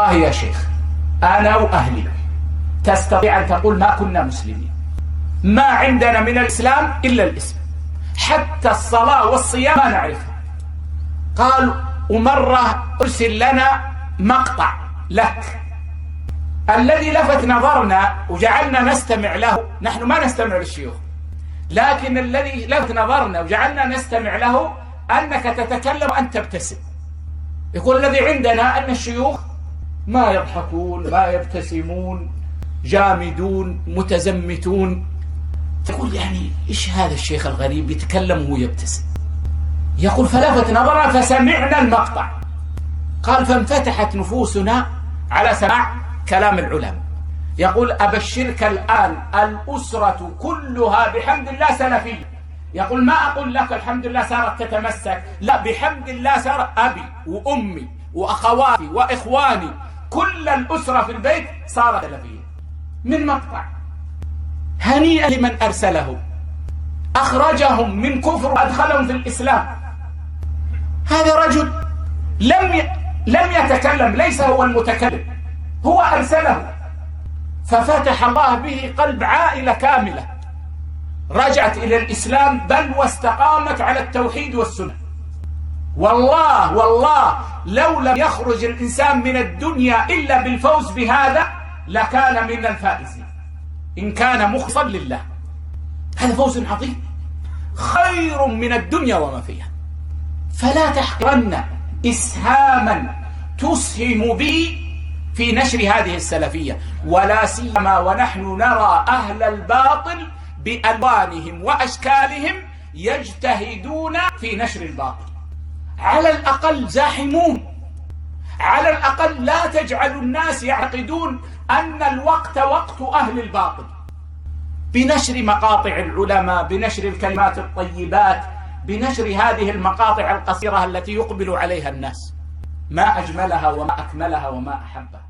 والله يا شيخ أنا وأهلي تستطيع أن تقول ما كنا مسلمين، ما عندنا من الإسلام إلا الاسم، حتى الصلاة والصيام ما نعرفها. قال ومرة أرسل لنا مقطع لك، الذي لفت نظرنا وجعلنا نستمع له، نحن ما نستمع للشيوخ، لكن الذي لفت نظرنا وجعلنا نستمع له أنك تتكلم وأنت تبتسم. يقول الذي عندنا أن الشيوخ ما يضحكون ما يبتسمون، جامدون متزمتون. يقول يعني إيش هذا الشيخ الغريب يتكلم وهو يبتسم؟ يقول فلفت نظرنا فسمعنا المقطع. قال فانفتحت نفوسنا على سماع كلام العلماء. يقول أبشرك الآن الأسرة كلها بحمد الله سلفية. يقول ما أقول لك الحمد لله صارت تتمسك، لا، بحمد الله صار أبي وأمي وأخواتي وإخواني كل الأسرة في البيت صارت سلفية من مقطع. هنيئا لمن أرسله، أخرجهم من كفر وأدخلهم في الإسلام. هذا رجل لم يتكلم، ليس هو المتكلم، هو أرسله، ففتح الله به قلب عائلة كاملة رجعت إلى الإسلام، بل واستقامت على التوحيد والسنة. والله لو لم يخرج الإنسان من الدنيا إلا بالفوز بهذا لكان من الفائزين إن كان مخلصا لله. هذا فوز عظيم خير من الدنيا وما فيها. فلا تحقرن إسهاما تسهم به في نشر هذه السلفية، ولا سيما ونحن نرى أهل الباطل بألوانهم وأشكالهم يجتهدون في نشر الباطل. على الأقل زاحمون، على الأقل لا تجعل الناس يعتقدون أن الوقت وقت أهل الباطل، بنشر مقاطع العلماء، بنشر الكلمات الطيبات، بنشر هذه المقاطع القصيرة التي يقبل عليها الناس. ما أجملها وما أكملها وما أحبها.